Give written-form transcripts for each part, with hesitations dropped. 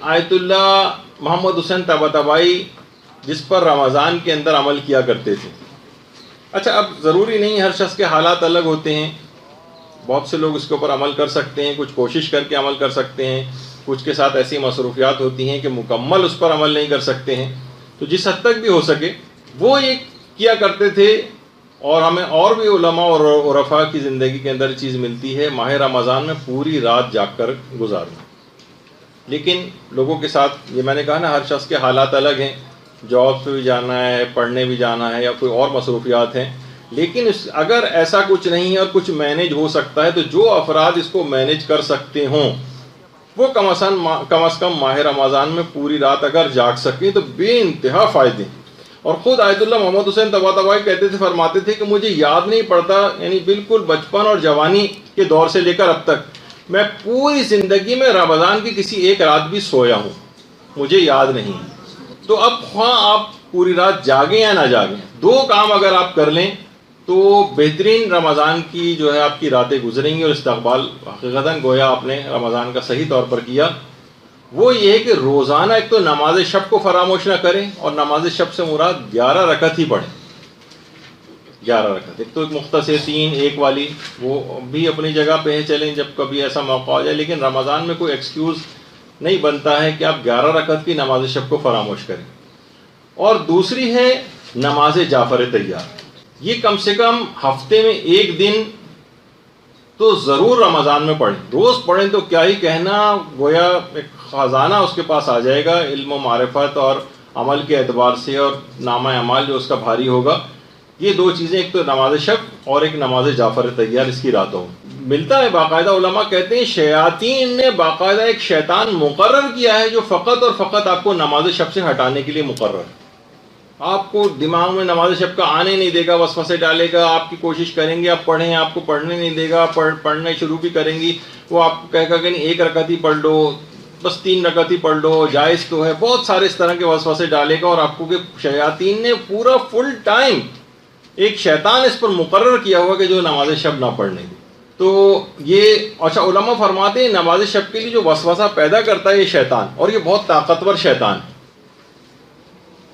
آیت اللہ محمد حسین طباطبائی جس پر رمضان کے اندر عمل کیا کرتے تھے. اچھا، اب ضروری نہیں ہر شخص کے حالات الگ ہوتے ہیں. بہت سے لوگ اس کے اوپر عمل کر سکتے ہیں، کچھ کوشش کر کے عمل کر سکتے ہیں، کچھ کے ساتھ ایسی مصروفیات ہوتی ہیں کہ مکمل اس پر عمل نہیں کر سکتے ہیں. تو جس حد تک بھی ہو سکے وہ یہ کیا کرتے تھے. اور ہمیں اور بھی علماء اور عرفاء کی زندگی کے اندر چیز ملتی ہے، ماہ رمضان میں پوری رات جاگ کر گزارنا. لیکن لوگوں کے ساتھ، یہ میں نے کہا نا، ہر شخص کے حالات الگ ہیں. جاب پہ بھی جانا ہے، پڑھنے بھی جانا ہے، یا کوئی اور مصروفیات ہیں. لیکن اگر ایسا کچھ نہیں ہے اور کچھ مینیج ہو سکتا ہے، تو جو افراد اس کو مینیج کر سکتے ہوں وہ کم از کم ماہ رمضان میں پوری رات اگر جاگ سکیں تو بے انتہا فائدے. اور خود آیت اللہ محمد حسین طباطبائی کہتے تھے، فرماتے تھے کہ مجھے یاد نہیں پڑتا، یعنی بالکل بچپن اور جوانی کے دور سے لے کر اب تک میں پوری زندگی میں رمضان کی کسی ایک رات بھی سویا ہوں، مجھے یاد نہیں. تو اب خواہ آپ پوری رات جاگیں یا نہ جاگیں، دو کام اگر آپ کر لیں تو بہترین رمضان کی جو ہے آپ کی راتیں گزریں گی. اور استقبال حقیقتاً گویا آپ نے رمضان کا صحیح طور پر کیا. وہ یہ ہے کہ روزانہ ایک تو نماز شب کو فراموش نہ کریں، اور نماز شب سے مراد 11 رکعت ہی پڑھیں. 11 رکعت، ایک تو ایک مختصر 3 ایک والی، وہ بھی اپنی جگہ پہ ہے، چلیں جب کبھی ایسا موقع ہو جائے. لیکن رمضان میں کوئی ایکسکیوز نہیں بنتا ہے کہ آپ 11 رکعت کی نماز شب کو فراموش کریں. اور دوسری ہے نماز جعفر طیار. یہ کم سے کم ہفتے میں ایک دن تو ضرور رمضان میں پڑھیں. روز پڑھیں تو کیا ہی کہنا، گویا ایک خزانہ اس کے پاس آ جائے گا علم و معرفت اور عمل کے اعتبار سے، اور نامہ اعمال جو اس کا بھاری ہوگا. یہ دو چیزیں، ایک تو نماز شب اور ایک نماز جعفر طیار، اس کی راتوں ملتا ہے. باقاعدہ علماء کہتے ہیں شیاطین نے باقاعدہ ایک شیطان مقرر کیا ہے جو فقط اور فقط آپ کو نماز شب سے ہٹانے کے لیے مقرر ہے. آپ کو دماغ میں نماز شب کا آنے نہیں دے گا، وسوسے ڈالے گا. آپ کی کوشش کریں گے آپ پڑھیں، آپ کو پڑھنے نہیں دے گا. پڑھنے شروع بھی کریں گی، وہ آپ کو کہے گا کہ نہیں 1 رکعت ہی پڑھ لو، بس 3 رکعت ہی پڑھ لو، جائز تو ہے. بہت سارے اس طرح کے وسوسے ڈالے گا. اور آپ کو کہ شیاطین نے پورا فل ٹائم ایک شیطان اس پر مقرر کیا ہوا کہ جو نماز شب نہ پڑھنے دی. تو یہ اچھا علماء فرماتے ہیں نماز شب کے لیے جو وسوسہ پیدا کرتا ہے یہ شیطان، اور یہ بہت طاقتور شیطان ہے.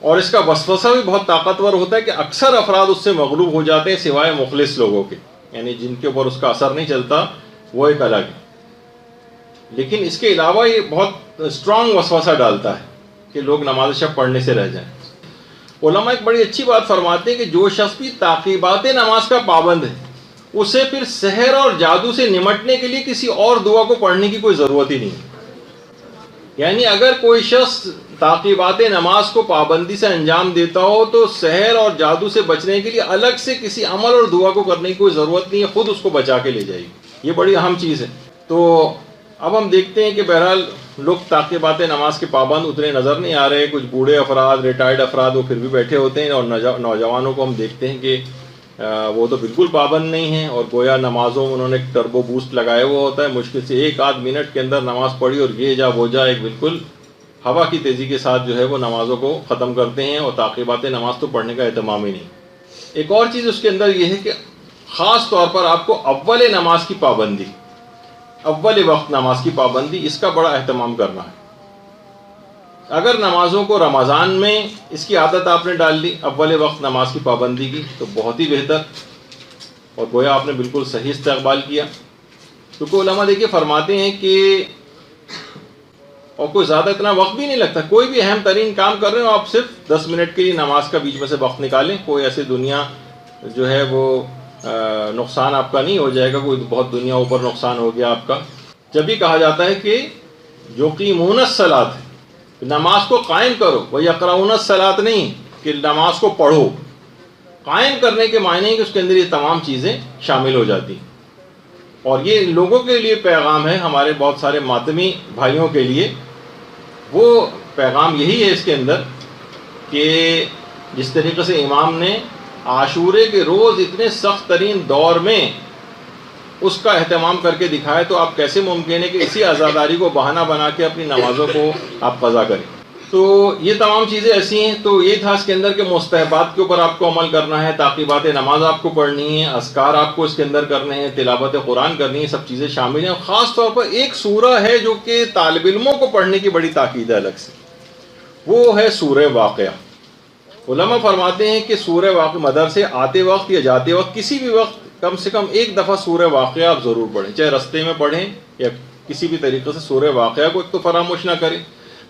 اور اس کا وسوسہ بھی بہت طاقتور ہوتا ہے کہ اکثر افراد اس سے مغلوب ہو جاتے ہیں سوائے مخلص لوگوں کے، یعنی جن کے اوپر اس کا اثر نہیں چلتا وہ ایک الگ ہے. لیکن اس کے علاوہ یہ بہت اسٹرانگ وسوسہ ڈالتا ہے کہ لوگ نماز شب پڑھنے سے رہ جائیں. علماء ایک بڑی اچھی بات فرماتے ہیں کہ جو شخص بھی تعقیبات نماز کا پابند ہے اسے پھر سحر اور جادو سے نمٹنے کے لیے کسی اور دعا کو پڑھنے کی کوئی ضرورت ہی نہیں. یعنی اگر کوئی شخص تعقیبات نماز کو پابندی سے انجام دیتا ہو تو سحر اور جادو سے بچنے کے لیے الگ سے کسی عمل اور دعا کو کرنے کی کوئی ضرورت نہیں ہے، خود اس کو بچا کے لے جائے گی. یہ بڑی اہم چیز ہے. تو اب ہم دیکھتے ہیں کہ بہرحال لوگ تعقیبات نماز کے پابند اتنے نظر نہیں آ رہے. کچھ بوڑھے افراد، ریٹائرڈ افراد وہ پھر بھی بیٹھے ہوتے ہیں، اور نوجوانوں کو ہم دیکھتے ہیں کہ وہ تو بالکل پابند نہیں ہیں. اور گویا نمازوں میں انہوں نے ایک ٹربو بوسٹ لگایا ہوا ہوتا ہے، مشکل سے 1-8 منٹ کے اندر نماز پڑھی اور یہ جا وہ جا، ایک بالکل ہوا کی تیزی کے ساتھ جو ہے وہ نمازوں کو ختم کرتے ہیں، اور تعقیبات نماز تو پڑھنے کا اہتمام ہی نہیں. ایک اور چیز اس کے اندر یہ ہے کہ خاص طور پر آپ کو اول نماز کی پابندی، اول وقت نماز کی پابندی، اس کا بڑا اہتمام کرنا ہے. اگر نمازوں کو رمضان میں اس کی عادت آپ نے ڈال لی اول وقت نماز کی پابندی کی تو بہت ہی بہتر، اور گویا آپ نے بالکل صحیح استقبال کیا. کیونکہ علماء دیکھیے فرماتے ہیں کہ اور کوئی زیادہ اتنا وقت بھی نہیں لگتا. کوئی بھی اہم ترین کام کر رہے ہو آپ صرف 10 منٹ کے لیے نماز کا بیچ میں سے وقت نکالیں. کوئی ایسی دنیا جو ہے وہ نقصان آپ کا نہیں ہو جائے گا، کوئی بہت دنیا اوپر نقصان ہو گیا آپ کا. جب بھی کہا جاتا ہے کہ یقیمون الصلاۃ، نماز کو قائم کرو، وہ یقرؤون الصلاۃ نہیں کہ نماز کو پڑھو. قائم کرنے کے معنی ہے کہ اس کے اندر یہ تمام چیزیں شامل ہو جاتی ہیں. اور یہ لوگوں کے لیے پیغام ہے، ہمارے بہت سارے ماتمی بھائیوں کے لیے وہ پیغام یہی ہے اس کے اندر کہ جس طریقے سے امام نے عاشورے کے روز اتنے سخت ترین دور میں اس کا اہتمام کر کے دکھایا، تو آپ کیسے ممکن ہے کہ اسی عزاداری کو بہانہ بنا کے اپنی نمازوں کو آپ قضا کریں. تو یہ تمام چیزیں ایسی ہیں. تو یہ تھا اس کے اندر کہ مستحبات کے اوپر آپ کو عمل کرنا ہے، تعقیبات نماز آپ کو پڑھنی ہے، اذکار آپ کو اس کے اندر کرنے ہیں، تلاوت قرآن کرنی ہے، سب چیزیں شامل ہیں. خاص طور پر ایک سورہ ہے جو کہ طالب علموں کو پڑھنے کی بڑی تاکید ہے الگ سے، وہ ہے سورہ واقعہ. علماء فرماتے ہیں کہ سورہ واقعہ مدرسے آتے وقت یا جاتے وقت کسی بھی وقت کم سے کم ایک دفعہ سورہ واقعہ آپ ضرور پڑھیں، چاہے رستے میں پڑھیں یا کسی بھی طریقے سے سورہ واقعہ کو ایک تو فراموش نہ کریں.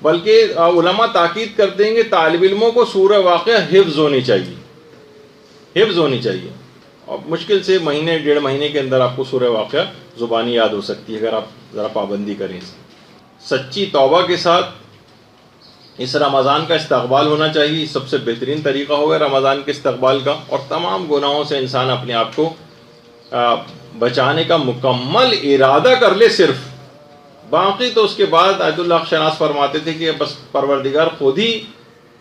بلکہ علماء تاکید کرتے ہیں کہ طالب علموں کو سورہ واقعہ حفظ ہونی چاہیے، حفظ ہونی چاہیے. اور مشکل سے مہینے ڈیڑھ مہینے کے اندر آپ کو سورہ واقعہ زبانی یاد ہو سکتی ہے اگر آپ ذرا پابندی کریں. سچی توبہ کے ساتھ اس رمضان کا استقبال ہونا چاہیے. سب سے بہترین طریقہ ہوگا رمضان کے استقبال کا، اور تمام گناہوں سے انسان اپنے آپ کو بچانے کا مکمل ارادہ کر لے صرف. باقی تو اس کے بعد آیت اللہ شناس فرماتے تھے کہ بس پروردگار خود ہی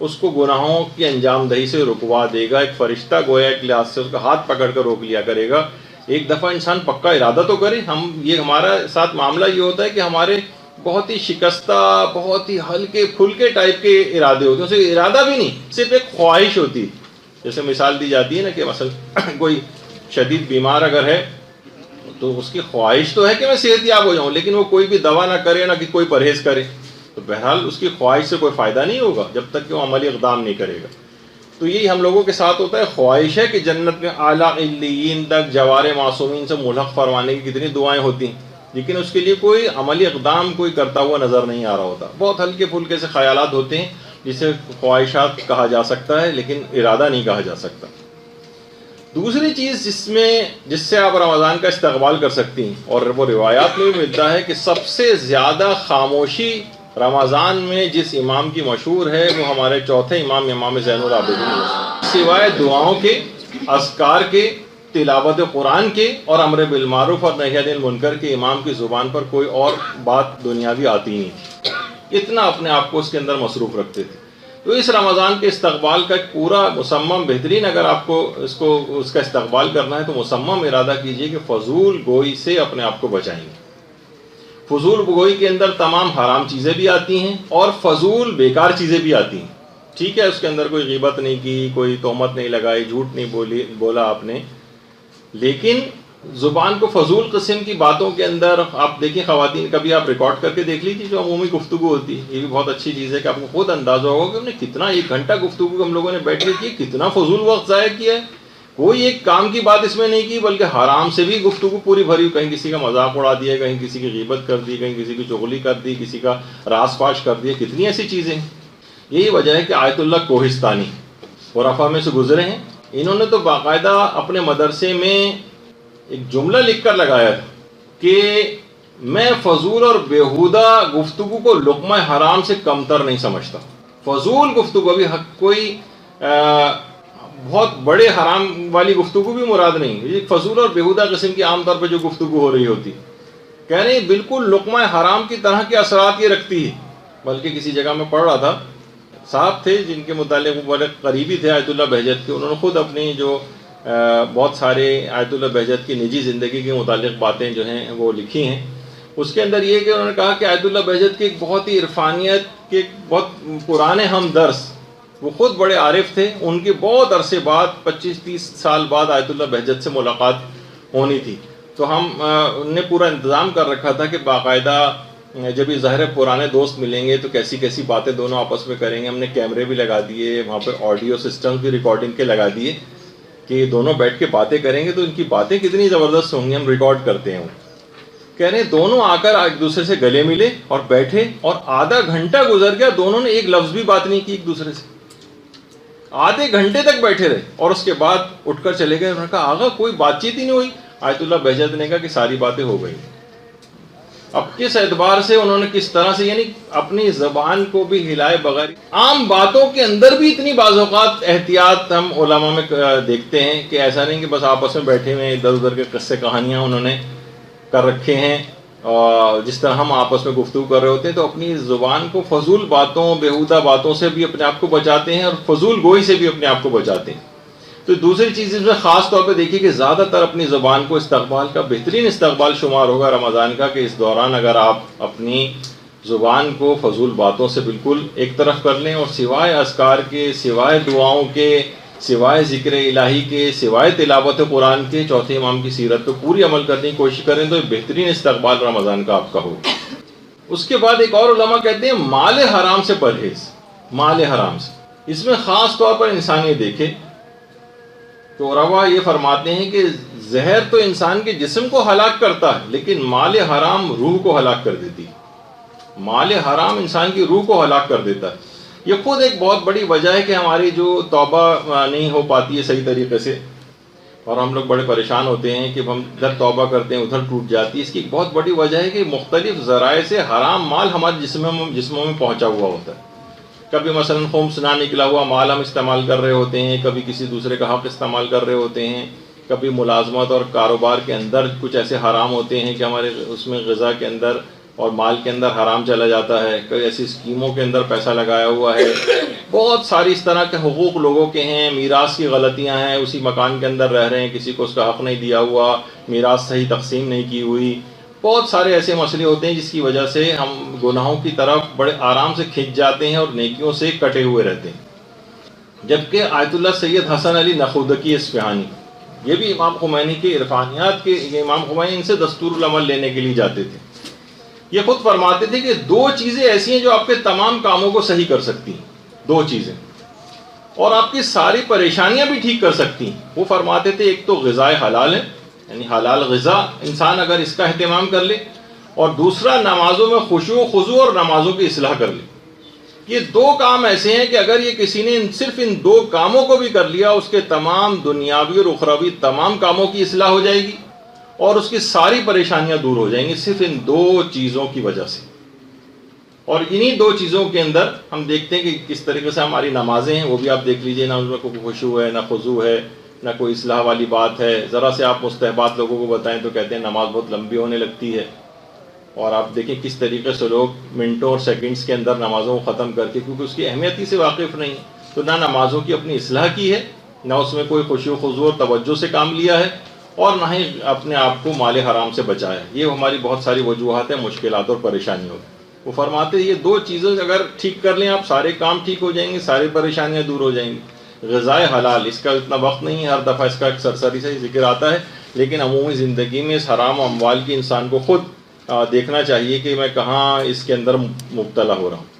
اس کو گناہوں کی انجام دہی سے رکوا دے گا. ایک فرشتہ گویا ایک لحاظ سے اس کا ہاتھ پکڑ کر روک لیا کرے گا. ایک دفعہ انسان پکا ارادہ تو کرے. یہ ہمارا ساتھ معاملہ یہ ہوتا ہے کہ ہمارے بہت ہی شکستہ، بہت ہی ہلکے پھلکے ٹائپ کے ارادے ہوتے ہیں. اسے ارادہ بھی نہیں، صرف ایک خواہش ہوتی ہے. جیسے مثال دی جاتی ہے نا کہ مثلا کوئی شدید بیمار اگر ہے تو اس کی خواہش تو ہے کہ میں صحت یاب ہو جاؤں، لیکن وہ کوئی بھی دوا نہ کرے نہ کہ کوئی پرہیز کرے، تو بہرحال اس کی خواہش سے کوئی فائدہ نہیں ہوگا جب تک کہ وہ عملی اقدام نہیں کرے گا. تو یہی ہم لوگوں کے ساتھ ہوتا ہے. خواہش ہے کہ جنت میں اعلیٰ علیین تک جوار معصومین سے ملحق فرمانے کی کتنی دعائیں ہوتی ہیں، لیکن اس کے لیے کوئی عملی اقدام کوئی کرتا ہوا نظر نہیں آ رہا ہوتا. بہت ہلکے پھلکے سے خیالات ہوتے ہیں جسے خواہشات کہا جا سکتا ہے لیکن ارادہ نہیں کہا جا سکتا. دوسری چیز جس سے آپ رمضان کا استقبال کر سکتی ہیں، اور وہ روایات میں بھی ملتا ہے کہ سب سے زیادہ خاموشی رمضان میں جس امام کی مشہور ہے وہ ہمارے چوتھے امام، امام زین العابدین ہیں. سوائے دعاؤں کے، اذکار کے، تلاوت قرآن کے اور امر بالمعروف اور نہی عن المنکر کے امام کی زبان پر کوئی اور بات دنیاوی آتی نہیں تھی. اتنا اپنے آپ کو اس کے اندر مصروف رکھتے تھے. تو اس رمضان کے استقبال کا ایک پورا مصمم بہترین، اگر آپ کو اس کا استقبال کرنا ہے تو مصمم ارادہ کیجئے کہ فضول گوئی سے اپنے آپ کو بچائیں گے. فضول گوئی کے اندر تمام حرام چیزیں بھی آتی ہیں اور فضول بیکار چیزیں بھی آتی ہیں. ٹھیک ہے، اس کے اندر کوئی غیبت نہیں کی، کوئی تہمت نہیں لگائی، جھوٹ نہیں بولا آپ نے، لیکن زبان کو فضول قسم کی باتوں کے اندر آپ دیکھیں. خواتین کبھی آپ ریکارڈ کر کے دیکھ لیجیے جو عمومی گفتگو ہوتی ہے. یہ بھی بہت اچھی چیز ہے کہ آپ کو خود اندازہ ہوگا کہ ہم نے کتنا 1 گھنٹہ گفتگو ہم لوگوں نے بیٹھ کے کی، کتنا فضول وقت ضائع کیا ہے. کوئی ایک کام کی بات اس میں نہیں کی بلکہ حرام سے بھی گفتگو پوری بھری. کہیں کسی کا مذاق اڑا دیا، کہیں کسی کی غیبت کر دی، کہیں کسی کی چغلی کر دی، کسی کا راز فاش کر دیا. کتنی ایسی چیزیں ہیں. یہی وجہ ہے کہ آیت اللہ کوہستانی خرافہ میں سے گزرے ہیں. انہوں نے تو باقاعدہ اپنے مدرسے میں ایک جملہ لکھ کر لگایا تھا کہ میں فضول اور بیہودہ گفتگو کو لقمہ حرام سے کمتر نہیں سمجھتا. فضول گفتگو ابھی کوئی بہت بڑے حرام والی گفتگو بھی مراد نہیں. یہ فضول اور بیہودہ قسم کی عام طور پہ جو گفتگو ہو رہی ہوتی، کہہ رہے ہیں بالکل لقمہ حرام کی طرح کے اثرات یہ رکھتی ہے. بلکہ کسی جگہ میں پڑھ رہا تھا، صاحب تھے جن کے متعلق بڑے قریبی تھے آیت اللہ بہجت کے، انہوں نے خود اپنی جو بہت سارے آیت اللہ بہجت کی نجی زندگی کے متعلق باتیں جو ہیں وہ لکھی ہیں. اس کے اندر یہ کہ انہوں نے کہا کہ آیت اللہ بہجت کے ایک بہت ہی عرفانیت کے بہت پرانے ہمدرس، وہ خود بڑے عارف تھے، ان کے بہت عرصے بعد 25-30 سال بعد آیت اللہ بہجت سے ملاقات ہونی تھی. تو ہم نے پورا انتظام کر رکھا تھا کہ باقاعدہ جب یہ ظاہر پرانے دوست ملیں گے تو کیسی کیسی باتیں دونوں آپس میں کریں گے. ہم نے کیمرے بھی لگا دیے وہاں پہ، آڈیو سسٹم بھی ریکارڈنگ کے لگا دیے کہ یہ دونوں بیٹھ کے باتیں کریں گے تو ان کی باتیں کتنی زبردست ہوں گی. ہم ریکارڈ کرتے ہیں. کہہ رہے ہیں دونوں آ کر ایک دوسرے سے گلے ملے اور بیٹھے، اور آدھا گھنٹہ گزر گیا، دونوں نے ایک لفظ بھی بات نہیں کی ایک دوسرے سے. آدھے گھنٹے تک بیٹھے رہے اور اس کے بعد اٹھ کر چلے گئے. انہوں نے کہا آغا کوئی بات چیت ہی نہیں ہوئی. آیت اللہ بہجت نے کہا کہ ساری باتیں ہو گئی. اب کس اعتبار سے انہوں نے کس طرح سے، یعنی اپنی زبان کو بھی ہلائے بغیر، عام باتوں کے اندر بھی اتنی بعض اوقات احتیاط ہم علماء میں دیکھتے ہیں کہ ایسا نہیں کہ بس آپس میں بیٹھے ہوئے ادھر ادھر کے قصے کہانیاں انہوں نے کر رکھے ہیں اور جس طرح ہم آپس میں گفتگو کر رہے ہوتے ہیں. تو اپنی زبان کو فضول باتوں، بیہودہ باتوں سے بھی اپنے آپ کو بچاتے ہیں اور فضول گوئی سے بھی اپنے آپ کو بچاتے ہیں. تو دوسری چیز اس میں خاص طور پہ دیکھیے کہ زیادہ تر اپنی زبان کو استقبال کا بہترین استقبال شمار ہوگا رمضان کا کہ اس دوران اگر آپ اپنی زبان کو فضول باتوں سے بالکل ایک طرف کر لیں، اور سوائے اذکار کے، سوائے دعاؤں کے، سوائے ذکر الہی کے، سوائے تلاوت قرآن کے چوتھے امام کی سیرت پہ پوری عمل کرنے کی کوشش کریں تو بہترین استقبال رمضان کا آپ کا ہوگا۔ اس کے بعد ایک اور علماء کہتے ہیں مال حرام سے پرہیز، مال حرام سے، اس میں خاص طور پر انسان یہ دیکھے تو علماء یہ فرماتے ہیں کہ زہر تو انسان کے جسم کو ہلاک کرتا ہے، لیکن مال حرام روح کو ہلاک کر دیتی ہے۔ مال حرام انسان کی روح کو ہلاک کر دیتا ہے۔ یہ خود ایک بہت بڑی وجہ ہے کہ ہماری جو توبہ نہیں ہو پاتی ہے صحیح طریقے سے، اور ہم لوگ بڑے پریشان ہوتے ہیں کہ ہم ادھر توبہ کرتے ہیں ادھر ٹوٹ جاتی ہے۔ اس کی ایک بہت بڑی وجہ ہے کہ مختلف ذرائع سے حرام مال ہمارے جسموں میں پہنچا ہوا ہوتا ہے۔ کبھی مثلا خمس نہ نکلا ہوا مال ہم استعمال کر رہے ہوتے ہیں، کبھی کسی دوسرے کا حق استعمال کر رہے ہوتے ہیں، کبھی ملازمت اور کاروبار کے اندر کچھ ایسے حرام ہوتے ہیں کہ ہمارے اس میں غذا کے اندر اور مال کے اندر حرام چلا جاتا ہے، کئی ایسی اسکیموں کے اندر پیسہ لگایا ہوا ہے، بہت ساری اس طرح کے حقوق لوگوں کے ہیں، میراث کی غلطیاں ہیں، اسی مکان کے اندر رہ رہے ہیں، کسی کو اس کا حق نہیں دیا ہوا، میراث صحیح تقسیم نہیں کی ہوئی، بہت سارے ایسے مسئلے ہوتے ہیں جس کی وجہ سے ہم گناہوں کی طرف بڑے آرام سے کھنچ جاتے ہیں اور نیکیوں سے کٹے ہوئے رہتے ہیں۔ جبکہ آیت اللہ سید حسن علی نخودکی اصفہانی، یہ بھی امام خمینی کے عرفانیات کے، امام خمینی ان سے دستور العمل لینے کے لیے جاتے تھے۔ یہ خود فرماتے تھے کہ دو چیزیں ایسی ہیں جو آپ کے تمام کاموں کو صحیح کر سکتی ہیں، دو چیزیں، اور آپ کی ساری پریشانیاں بھی ٹھیک کر سکتی ہیں۔ وہ فرماتے تھے ایک تو غذائے حلال ہے، یعنی حلال غذا انسان اگر اس کا اہتمام کر لے، اور دوسرا نمازوں میں خشوع و خضوع اور نمازوں کی اصلاح کر لے۔ یہ دو کام ایسے ہیں کہ اگر یہ کسی نے صرف ان دو کاموں کو بھی کر لیا، اس کے تمام دنیاوی اور اخروی تمام کاموں کی اصلاح ہو جائے گی اور اس کی ساری پریشانیاں دور ہو جائیں گی، صرف ان دو چیزوں کی وجہ سے۔ اور انہی دو چیزوں کے اندر ہم دیکھتے ہیں کہ کس طریقے سے ہماری نمازیں ہیں، وہ بھی آپ دیکھ لیجئے، نہ اس میں کوئی خشوع ہے، نہ خضوع ہے، نہ کوئی اصلاح والی بات ہے۔ ذرا سے آپ مستحبات لوگوں کو بتائیں تو کہتے ہیں نماز بہت لمبی ہونے لگتی ہے، اور آپ دیکھیں کس طریقے سے لوگ منٹوں اور سیکنڈز کے اندر نمازوں کو ختم کر کے، کیونکہ اس کی اہمیت ہی سے واقف نہیں، تو نہ نمازوں کی اپنی اصلاح کی ہے، نہ اس میں کوئی خشوع و خضوع اور توجہ سے کام لیا ہے، اور نہ ہی اپنے آپ کو مال حرام سے بچایا۔ یہ ہماری بہت ساری وجوہات ہیں مشکلات اور پریشانیوں کی۔ وہ فرماتے ہیں یہ دو چیزیں اگر ٹھیک کر لیں آپ، سارے کام ٹھیک ہو جائیں گے، ساری پریشانیاں دور ہو جائیں گی۔ غذائے حلال، اس کا اتنا وقت نہیں ہے، ہر دفعہ اس کا ایک سرسری سے ہی ذکر آتا ہے، لیکن عمومی زندگی میں اس حرام و اموال کی انسان کو خود دیکھنا چاہیے کہ میں کہاں اس کے اندر مبتلا ہو رہا ہوں۔